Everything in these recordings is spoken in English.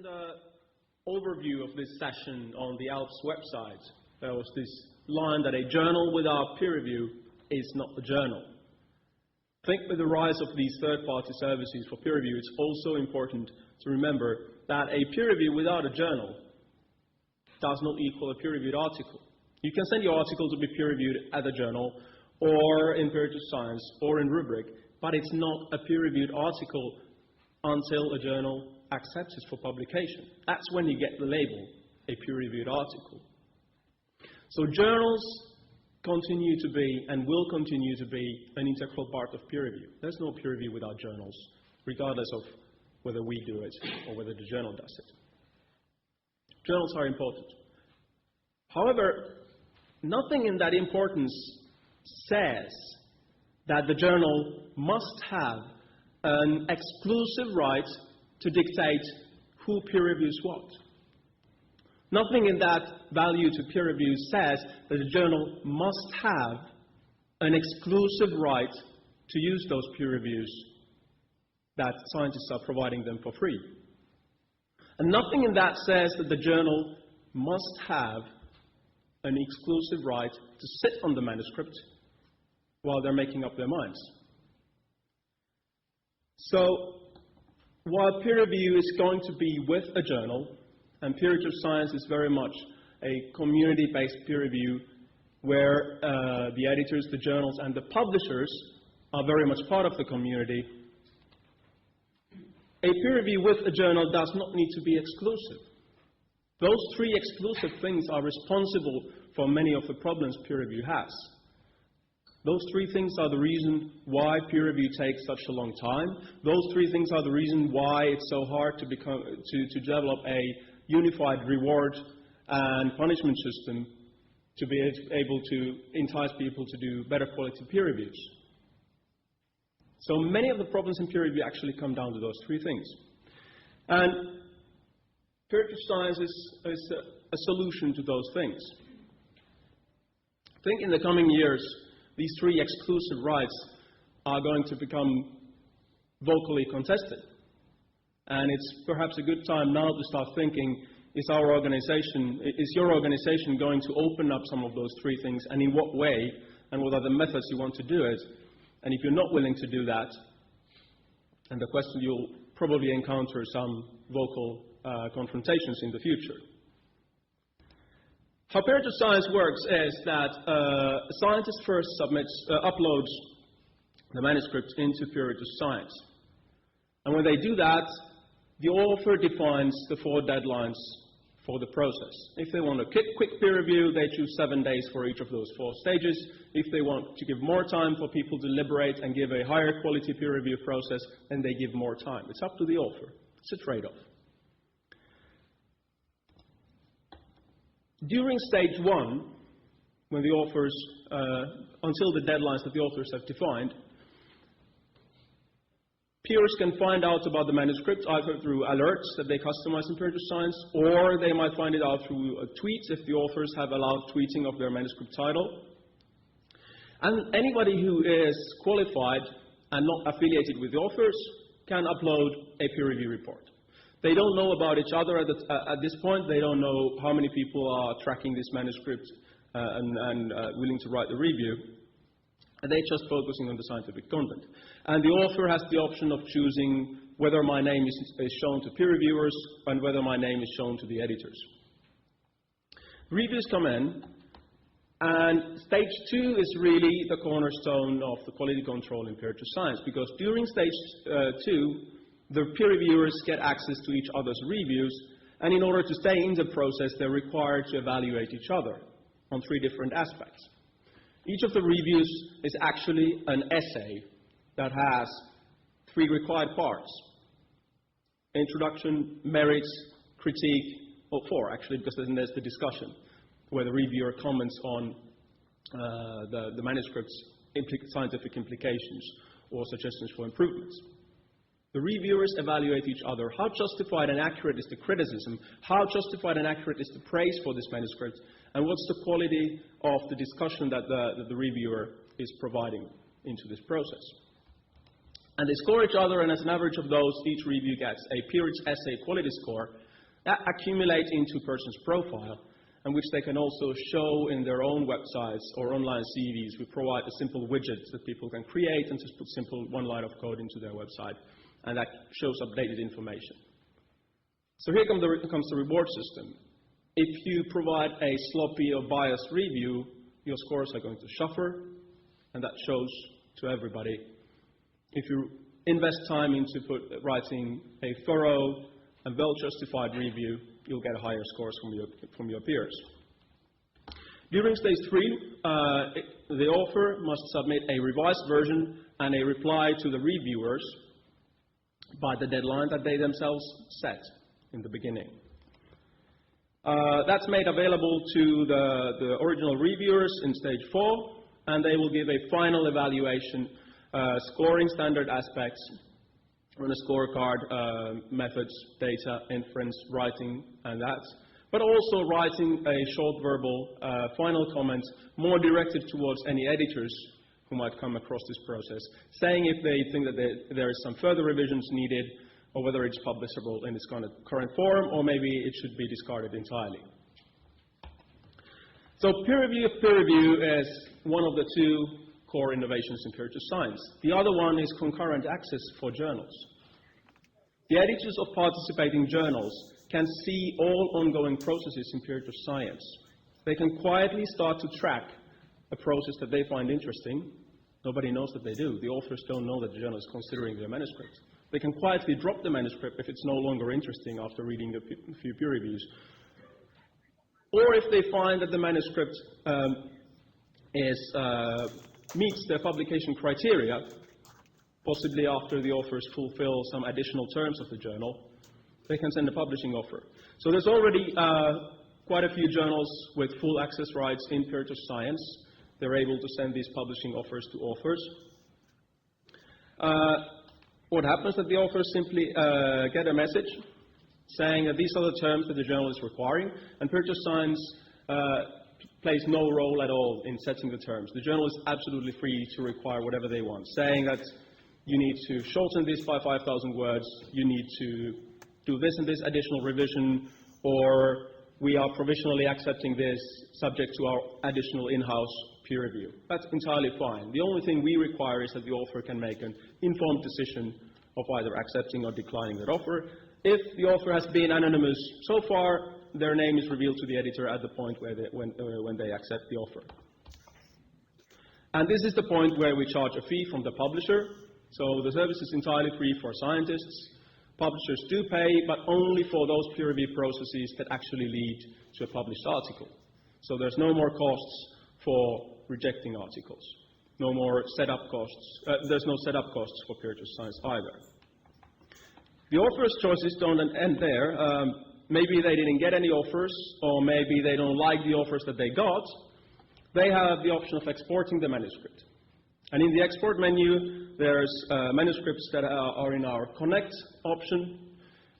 the overview of this session on the ALPS website, there was this line that a journal without peer review is not a journal. I think with the rise of these third-party services for peer review, it's also important to remember that a peer review without a journal does not equal a peer-reviewed article. You can send your article to be peer-reviewed at a journal, or in Peerage of Science, or in Rubric, but it's not a peer-reviewed article until a journal accepts it for publication. That's when you get the label, a peer-reviewed article. So journals continue to be, and will continue to be, an integral part of peer review. There's no peer review without journals, regardless of whether we do it or whether the journal does it. Journals are important. However, nothing in that importance says that the journal must have an exclusive right to dictate who peer reviews what. Nothing in that value to peer review says that a journal must have an exclusive right to use those peer reviews that scientists are providing them for free. And nothing in that says that the journal must have an exclusive right to sit on the manuscript while they're making up their minds. So, while peer review is going to be with a journal, and Peerage of Science is very much a community-based peer review where the editors, the journals, and the publishers are very much part of the community, a peer review with a journal does not need to be exclusive. Those three exclusive things are responsible for many of the problems peer review has. Those three things are the reason why peer review takes such a long time. Those three things are the reason why it's so hard to develop a unified reward and punishment system to be able to entice people to do better quality peer reviews. So many of the problems in peer review actually come down to those three things. And Peerage of Science is a solution to those things. I think in the coming years, these three exclusive rights are going to become vocally contested. And it's perhaps a good time now to start thinking, is your organization going to open up some of those three things, and in what way, and what are the methods you want to do it? And if you're not willing to do that, and the question, you'll probably encounter some vocal confrontations in the future. How Peerage of Science works is that a scientist first uploads the manuscript into Peerage of Science. And when they do that, the author defines the 4 deadlines for the process. If they want a quick peer review, they choose 7 days for each of those 4 stages. If they want to give more time for people to deliberate and give a higher quality peer review process, then they give more time. It's up to the author. It's a trade-off. During stage 1, when the authors, until the deadlines that the authors have defined, peers can find out about the manuscript either through alerts that they customize in Peerage of Science, or they might find it out through tweets if the authors have allowed tweeting of their manuscript title. And anybody who is qualified and not affiliated with the authors can upload a peer review report. They don't know about each other at this point. They don't know how many people are tracking this manuscript and willing to write the review. And they're just focusing on the scientific content. And the author has the option of choosing whether my name is shown to peer reviewers and whether my name is shown to the editors. Reviews come in, and stage 2 is really the cornerstone of the quality control in Peerage of Science, because during stage 2, the peer reviewers get access to each other's reviews, and in order to stay in the process, they're required to evaluate each other on 3 different aspects. Each of the reviews is actually an essay that has 3 required parts: introduction, merits, critique, or 4 actually, because then there's the discussion, where the reviewer comments on the manuscript's scientific implications or suggestions for improvements. The reviewers evaluate each other. How justified and accurate is the criticism? How justified and accurate is the praise for this manuscript? And what's the quality of the discussion that the reviewer is providing into this process? And they score each other, and as an average of those, each review gets a Peerage essay quality score accumulate into a person's profile, and which they can also show in their own websites or online CVs. We provide a simple widget that people can create and just put simple one line of code into their website, and that shows updated information. So here comes the reward system. If you provide a sloppy or biased review, your scores are going to suffer, and that shows to everybody. If you invest time into writing a thorough and well-justified review, you'll get higher scores from your peers. During stage 3, the author must submit a revised version and a reply to the reviewers by the deadline that they themselves set in the beginning. That's made available to the original reviewers in stage 4, and they will give a final evaluation, scoring standard aspects on a scorecard, methods, data, inference, writing, and that, but also writing a short verbal final comment more directed towards any editors who might come across this process, saying if they think that there is some further revisions needed, or whether it's publishable in its current form, or maybe it should be discarded entirely. So peer review is one of the 2 core innovations in Peerage of Science. The other one is concurrent access for journals. The editors of participating journals can see all ongoing processes in Peerage of Science. They can quietly start to track a process that they find interesting. Nobody knows that they do. The authors don't know that the journal is considering their manuscript. They can quietly drop the manuscript if it's no longer interesting after reading a few peer reviews. Or if they find that the manuscript meets their publication criteria, possibly after the authors fulfill some additional terms of the journal, they can send a publishing offer. So there's already quite a few journals with full access rights in Peerage of Science. They're able to send these publishing offers to authors. What happens is that the authors simply get a message saying that these are the terms that the journal is requiring, and Peerage of Science plays no role at all in setting the terms. The journal is absolutely free to require whatever they want, saying that you need to shorten this by 5,000 words, you need to do this and this additional revision, or we are provisionally accepting this subject to our additional in-house peer review. That's entirely fine. The only thing we require is that the author can make an informed decision of either accepting or declining that offer. If the author has been anonymous so far, their name is revealed to the editor at the point where when they accept the offer. And this is the point where we charge a fee from the publisher. So the service is entirely free for scientists. Publishers do pay, but only for those peer review processes that actually lead to a published article. So there's no more costs for rejecting articles. No more setup costs. There's no setup costs for Peerage of Science either. The author's choices don't end there. Maybe they didn't get any offers, or maybe they don't like the offers that they got. They have the option of exporting the manuscript. And in the export menu, there's manuscripts that are in our Connect option,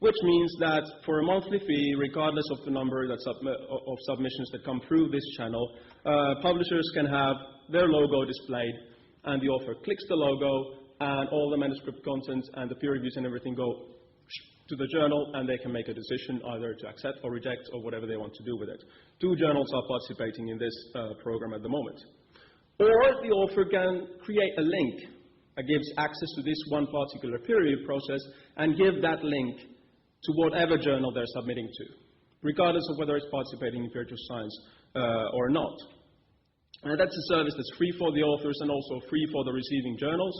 which means that for a monthly fee, regardless of the number of submissions that come through this channel, publishers can have their logo displayed, and the author clicks the logo, and all the manuscript content and the peer reviews and everything go to the journal, and they can make a decision either to accept or reject or whatever they want to do with it. 2 journals are participating in this program at the moment. Or the author can create a link that gives access to this one particular peer review process and give that link to whatever journal they're submitting to, regardless of whether it's participating in Peerage of Science or not. And that's a service that's free for the authors and also free for the receiving journals.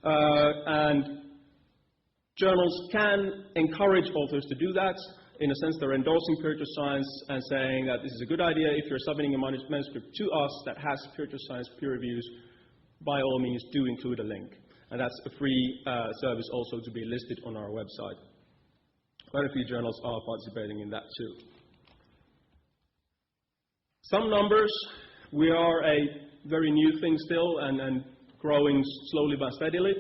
And journals can encourage authors to do that. In a sense, they're endorsing Peerage of Science and saying that this is a good idea. If you're submitting a manuscript to us that has Peerage of Science peer reviews, by all means, do include a link. And that's a free service also to be listed on our website. Quite a few journals are participating in that too. Some numbers. We are a very new thing still and growing slowly but steadily.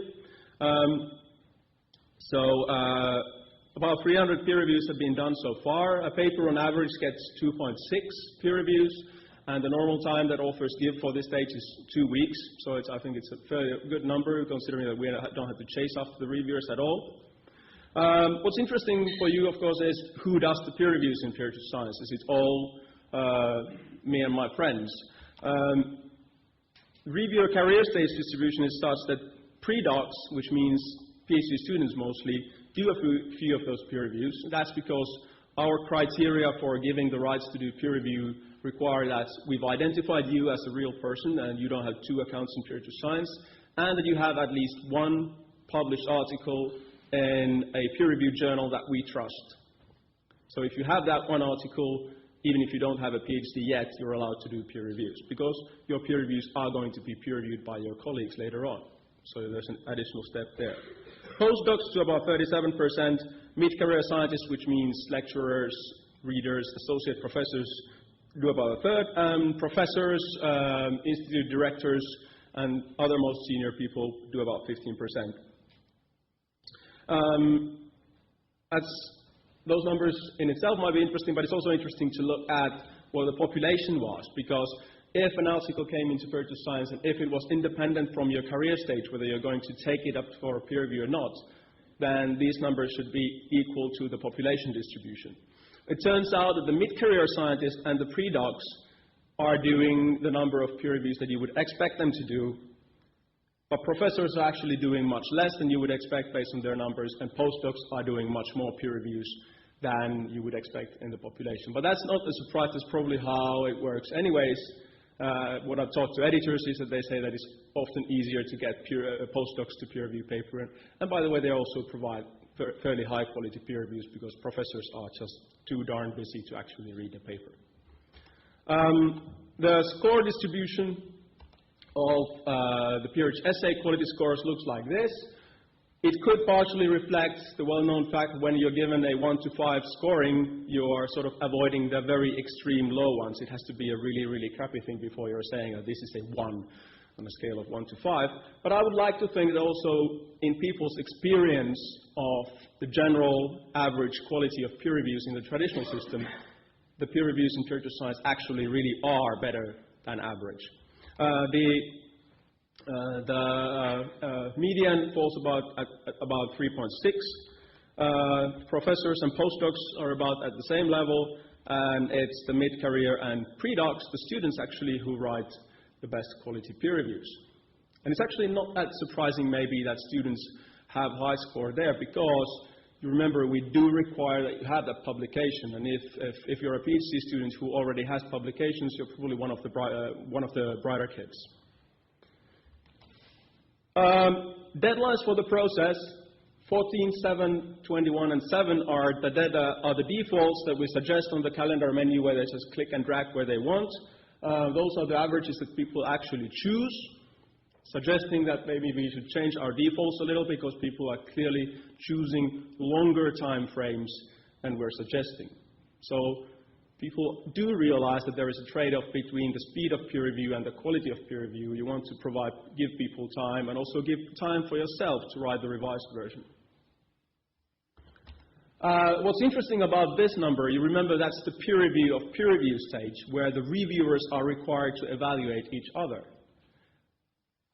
About 300 peer reviews have been done so far. A paper on average gets 2.6 peer reviews, and the normal time that authors give for this stage is 2 weeks. So I think it's a fairly good number, considering that we don't have to chase after the reviewers at all. What's interesting for you, of course, is who does the peer reviews in Peerage of Science. Is it all me and my friends? Reviewer career stage distribution is such that pre-docs, which means PhD students mostly, do a few of those peer reviews. That's because our criteria for giving the rights to do peer review require that we've identified you as a real person and you don't have 2 accounts in Peerage of Science, and that you have at least 1 published article in a peer-reviewed journal that we trust. So if you have that 1 article, even if you don't have a PhD yet, you're allowed to do peer reviews, because your peer reviews are going to be peer-reviewed by your colleagues later on. So there's an additional step there. Postdocs to about 37%, mid-career scientists, which means lecturers, readers, associate professors, do about a third, and professors, institute directors, and other most senior people do about 15%. Those numbers in itself might be interesting, but it's also interesting to look at what the population was, because if an article came into Peerage of Science and if it was independent from your career stage, whether you're going to take it up for peer review or not, then these numbers should be equal to the population distribution. It turns out that the mid-career scientists and the pre-docs are doing the number of peer reviews that you would expect them to do, but professors are actually doing much less than you would expect based on their numbers, and postdocs are doing much more peer reviews than you would expect in the population. But that's not a surprise, that's probably how it works anyways. What I've talked to editors is that they say that it's often easier to get postdocs to peer review paper. And by the way, they also provide fairly high quality peer reviews because professors are just too darn busy to actually read the paper. The score distribution of the Peerage essay quality scores looks like this. It could partially reflect the well-known fact that when you're given a 1 to 5 scoring, you're sort of avoiding the very extreme low ones. It has to be a really, really crappy thing before you're saying that this is a 1 on a scale of 1 to 5. But I would like to think that also in people's experience of the general average quality of peer reviews in the traditional system, the peer reviews in Peerage of Science actually really are better than average. The median falls at about 3.6. Professors and postdocs are about at the same level, and it's the mid-career and pre-docs, the students actually, who write the best quality peer reviews. And it's actually not that surprising maybe that students have high score there, because you remember we do require that you have that publication, and if you're a PhD student who already has publications, you're probably one of the brighter kids. Deadlines for the process, 14, 7, 21, and 7 are the defaults that we suggest on the calendar menu, where they just click and drag where they want. Those are the averages that people actually choose, suggesting that maybe we should change our defaults a little, because people are clearly choosing longer time frames than we're suggesting. So people do realize that there is a trade-off between the speed of peer review and the quality of peer review. You want to give people time, and also give time for yourself to write the revised version. What's interesting about this number, you remember that's the peer review of peer review stage, where the reviewers are required to evaluate each other.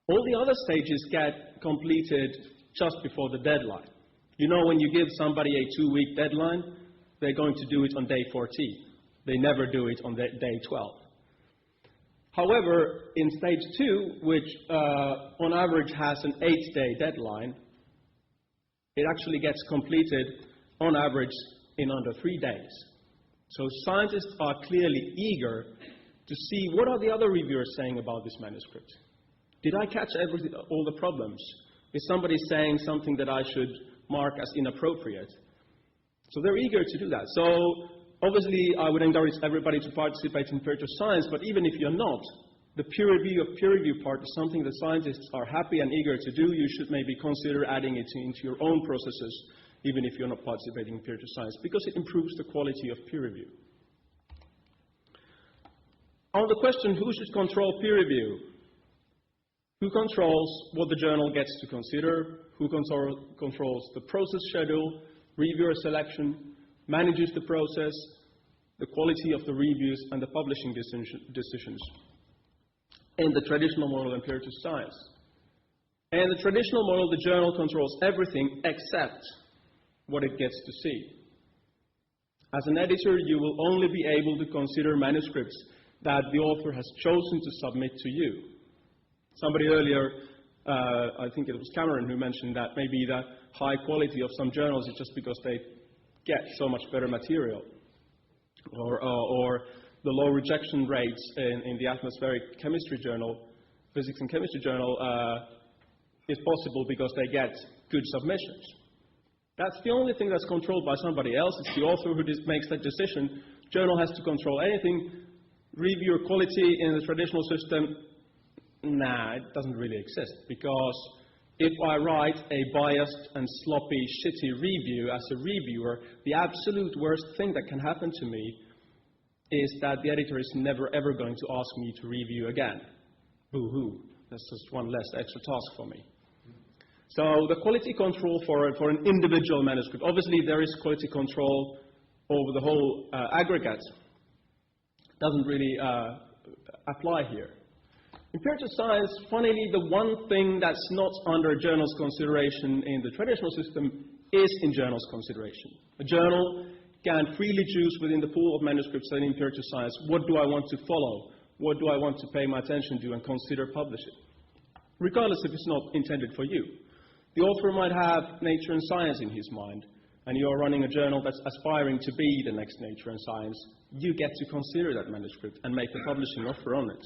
All the other stages get completed just before the deadline. You know, when you give somebody a 2-week deadline, they're going to do it on day 14. They never do it on day 12. However, in stage 2, which on average has an 8-day deadline, it actually gets completed on average in under 3 days. So scientists are clearly eager to see what are the other reviewers saying about this manuscript. Did I catch all the problems? Is somebody saying something that I should mark as inappropriate? So they're eager to do that. So obviously, I would encourage everybody to participate in Peerage of Science, but even if you're not, the peer review part is something that scientists are happy and eager to do. You should maybe consider adding it into your own processes, even if you're not participating in Peerage of Science, because it improves the quality of peer review. On the question, who should control peer review? Who controls what the journal gets to consider? Who controls the process schedule, reviewer selection, manages the process, the quality of the reviews, and the publishing decisions in the traditional model in Peerage of Science? In the traditional model, the journal controls everything except what it gets to see. As an editor, you will only be able to consider manuscripts that the author has chosen to submit to you. Somebody earlier, I think it was Cameron, who mentioned that maybe the high quality of some journals is just because they get so much better material, or the low rejection rates in the atmospheric chemistry journal, physics and chemistry journal, is possible because they get good submissions. That's the only thing that's controlled by somebody else. It's the author who makes that decision. Journal has to control anything. Reviewer quality in the traditional system, nah, it doesn't really exist, because if I write a biased and sloppy, shitty review as a reviewer, the absolute worst thing that can happen to me is that the editor is never ever going to ask me to review again. Boo-hoo. That's just one less extra task for me. So the quality control for an individual manuscript, obviously there is quality control over the whole aggregate, doesn't really apply here. In Peerage of Science, funnily, the one thing that's not under journal's consideration in the traditional system is in journal's consideration. A journal can freely choose within the pool of manuscripts that in Peerage of Science, what do I want to follow? What do I want to pay my attention to and consider publishing? Regardless if it's not intended for you. The author might have Nature and Science in his mind, and you're running a journal that's aspiring to be the next Nature and Science. You get to consider that manuscript and make a publishing offer on it.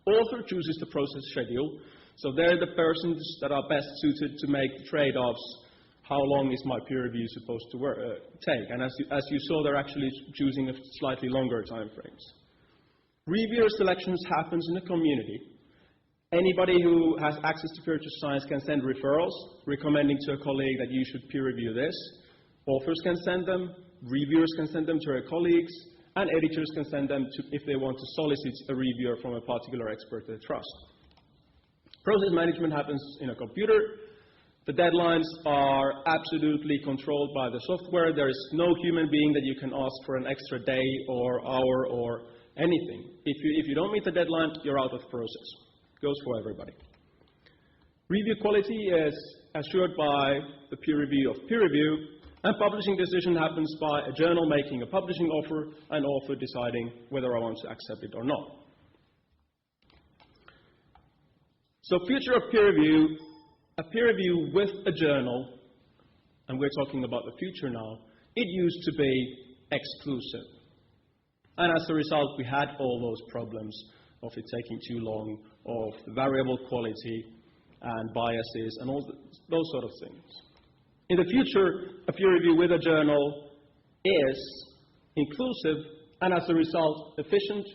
Author chooses the process schedule, so they're the persons that are best suited to make the trade-offs. How long is my peer review supposed to take? And as you saw, they're actually choosing a slightly longer time frames. Reviewer selections happens in the community. Anybody who has access to Peerage of Science can send referrals, recommending to a colleague that you should peer review this. Authors can send them, reviewers can send them to their colleagues, and editors can send them to, if they want to solicit a reviewer from a particular expert they trust. Process management happens in a computer. The deadlines are absolutely controlled by the software. There is no human being that you can ask for an extra day or hour or anything. If you don't meet the deadline, you're out of the process. Goes for everybody. Review quality is assured by the peer review of peer review, and publishing decision happens by a journal making a publishing offer and author deciding whether I want to accept it or not. So future of peer review, a peer review with a journal, and we're talking about the future now, it used to be exclusive. And as a result, we had all those problems of it taking too long, of variable quality and biases and all those sort of things. In the future, a peer review with a journal is inclusive and as a result efficient,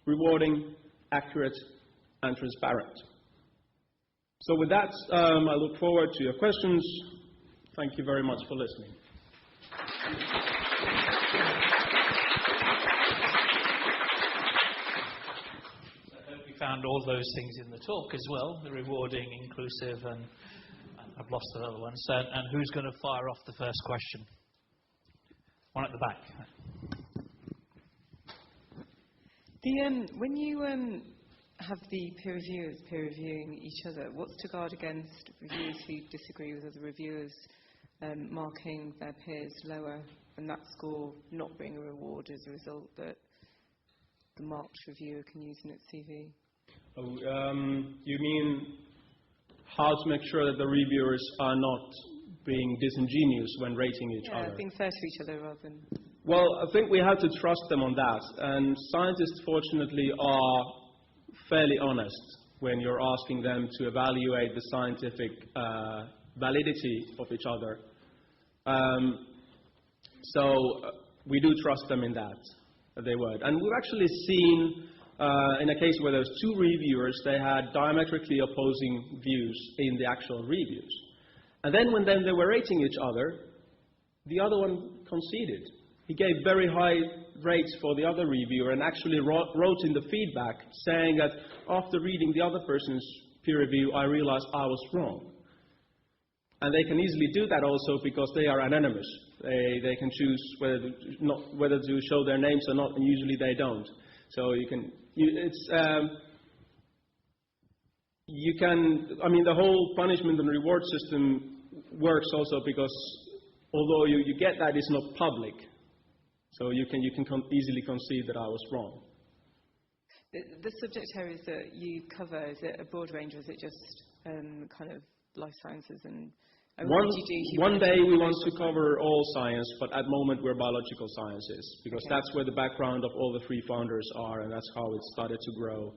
rewarding, accurate and transparent. So with that, I look forward to your questions. Thank you very much for listening. Found all those things in the talk as well, the rewarding, inclusive, and I've lost the other ones. And who's going to fire off the first question? One at the back. When you have the peer reviewers peer reviewing each other, what's to guard against reviewers who disagree with other reviewers marking their peers lower and that score not being a reward as a result that the marked reviewer can use in its CV? You mean how to make sure that the reviewers are not being disingenuous when rating each other? Yeah, being fair to each other rather than... Well, I think we have to trust them on that. And scientists, fortunately, are fairly honest when you're asking them to evaluate the scientific validity of each other. So we do trust them in that. They would. And we've actually seen, in a case where there was two reviewers, they had diametrically opposing views in the actual reviews. And then when they were rating each other, the other one conceded. He gave very high rates for the other reviewer and actually wrote in the feedback saying that after reading the other person's peer review, I realized I was wrong. And they can easily do that also because they are anonymous. They can choose whether to show their names or not, and usually they don't. So I mean, the whole punishment and reward system works also because although you get that it's not public, so you can easily conceive that I was wrong. The subject areas that you cover, is it a broad range, or is it just kind of life sciences and one day we want to cover all science, but at the moment we're biological sciences, because that's where the background of all the three founders are, and that's how it started to grow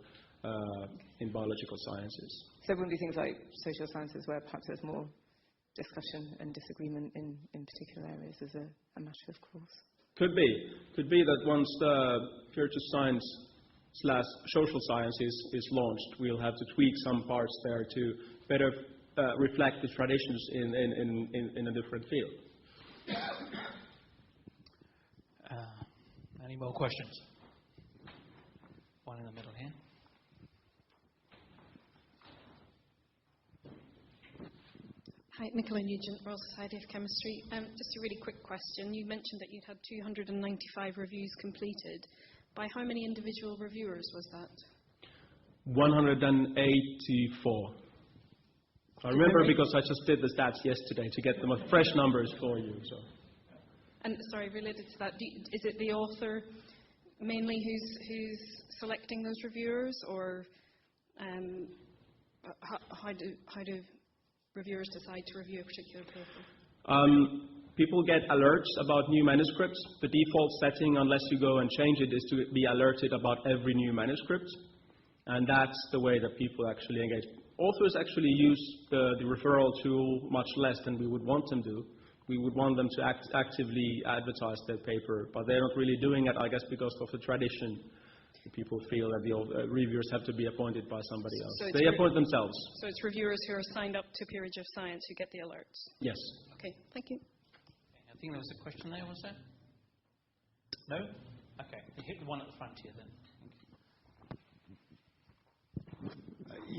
in biological sciences. So it wouldn't be things like social sciences, where perhaps there's more discussion and disagreement in particular areas as a matter of course? Could be that once the Peerage of Science / social sciences is launched, we'll have to tweak some parts there to better reflect the traditions in a different field. Any more questions? One in the middle here. Hi, Nicola Nugent, Royal Society of Chemistry. Just a really quick question. You mentioned that you'd had 295 reviews completed. By how many individual reviewers was that? 184. I remember because I just did the stats yesterday to get them fresh numbers for you. So. And sorry, related to that, is it the author mainly who's selecting those reviewers, or how do reviewers decide to review a particular paper? People get alerts about new manuscripts. The default setting, unless you go and change it, is to be alerted about every new manuscript. And that's the way that people actually engage. Authors actually use the referral tool much less than we would want them to. We would want them to actively advertise their paper, but they're not really doing it, I guess, because of the tradition. People feel that the reviewers have to be appointed by somebody else. So they appoint themselves. So it's reviewers who are signed up to Peerage of Science who get the alerts? Yes. Okay, thank you. I think there was a question there, was there? No? Okay, hit the one at the front here then.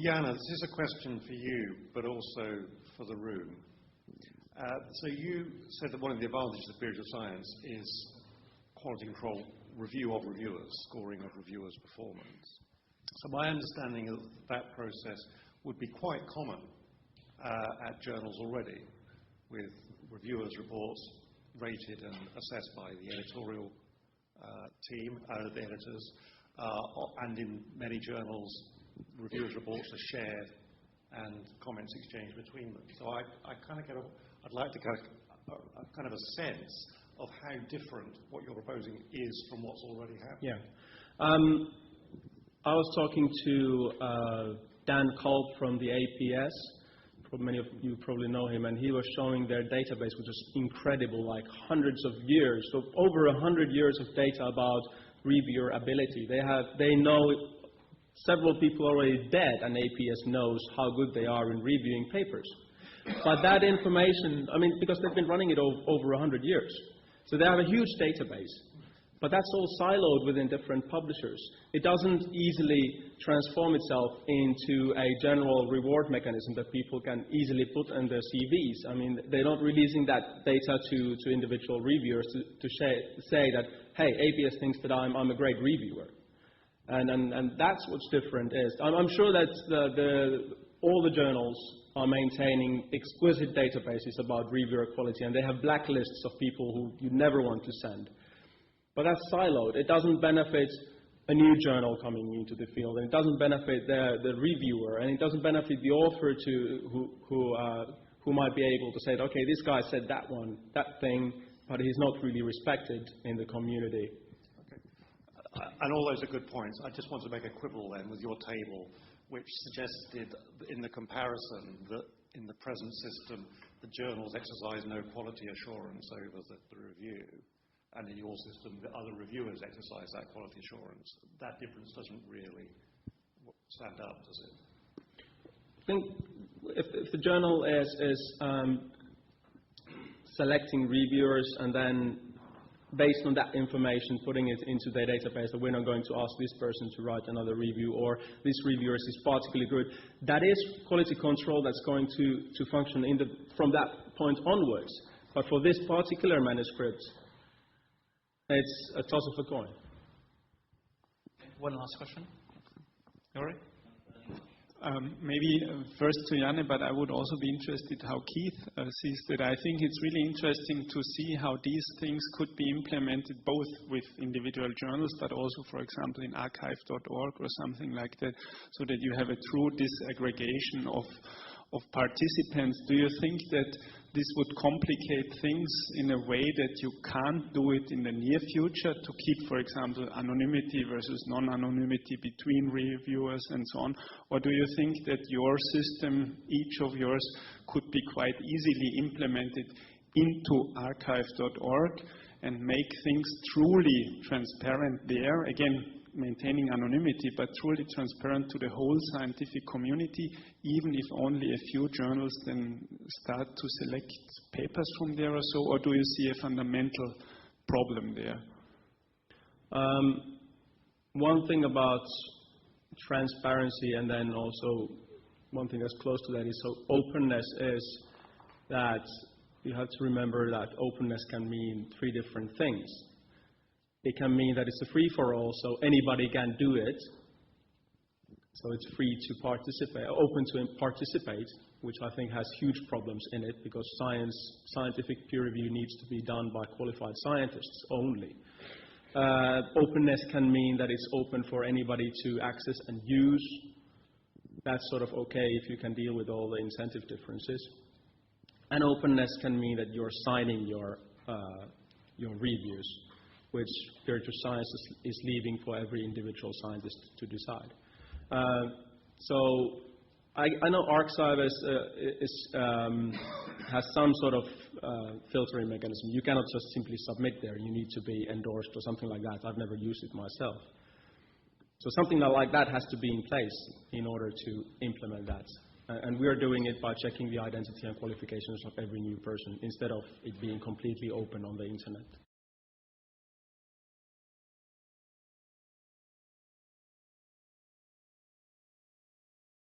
Janne, this is a question for you, but also for the room. So you said that one of the advantages of Peerage of Science is quality control, review of reviewers, scoring of reviewers' performance. So my understanding of that process would be quite common at journals already, with reviewers' reports rated and assessed by the editorial team, the editors, and in many journals, reviewers' reports are shared and comments exchanged between them. So I'd like to get a kind of a sense of how different what you're proposing is from what's already happening. Yeah. I was talking to Dan Culp from the APS. Many of you probably know him, and he was showing their database, which is incredible, like hundreds of years, so over 100 years of data about reviewer ability. They know several people already dead, and APS knows how good they are in reviewing papers. But that information, because they've been running it over 100 years, so they have a huge database. But that's all siloed within different publishers. It doesn't easily transform itself into a general reward mechanism that people can easily put in their CVs. They're not releasing that data to individual reviewers to say that, hey, APS thinks that I'm a great reviewer. And that's what's different is. I'm sure that all the journals are maintaining exquisite databases about reviewer quality, and they have blacklists of people who you never want to send. But that's siloed. It doesn't benefit a new journal coming into the field, and it doesn't benefit the reviewer, and it doesn't benefit the author who might be able to say, okay, this guy said that thing, but he's not really respected in the community. Okay. And all those are good points. I just want to make a quibble then with your table, which suggested in the comparison that in the present system, the journals exercise no quality assurance over the review. And in your system, the other reviewers exercise that quality assurance. That difference doesn't really stand up, does it? I think if the journal is selecting reviewers and then, based on that information, putting it into their database, that we're not going to ask this person to write another review, or this reviewer is particularly good, that is quality control that's going to function from that point onwards. But for this particular manuscript, it's a toss of a coin. One last question. Rory? Maybe first to Janne, but I would also be interested how Keith sees that. I think it's really interesting to see how these things could be implemented both with individual journals, but also, for example, in archive.org or something like that, so that you have a true disaggregation of participants. Do you think that this would complicate things in a way that you can't do it in the near future to keep, for example, anonymity versus non-anonymity between reviewers and so on? Or do you think that your system, each of yours, could be quite easily implemented into archive.org and make things truly transparent there? Again, maintaining anonymity, but truly transparent to the whole scientific community, even if only a few journals then start to select papers from there or so? Or do you see a fundamental problem there? One thing about transparency, and then also one thing that's close to that, is so openness, is that you have to remember that openness can mean three different things. It can mean that it's a free-for-all, so anybody can do it. So it's free to participate, open to participate, which I think has huge problems in it, because scientific peer review needs to be done by qualified scientists only. Openness can mean that it's open for anybody to access and use. That's sort of okay if you can deal with all the incentive differences. And openness can mean that you're signing your reviews, which Peerage of Science is leaving for every individual scientist to decide. So I know ArcScive has some sort of filtering mechanism. You cannot just simply submit there. You need to be endorsed or something like that. I've never used it myself. So something like that has to be in place in order to implement that. And we are doing it by checking the identity and qualifications of every new person, instead of it being completely open on the internet.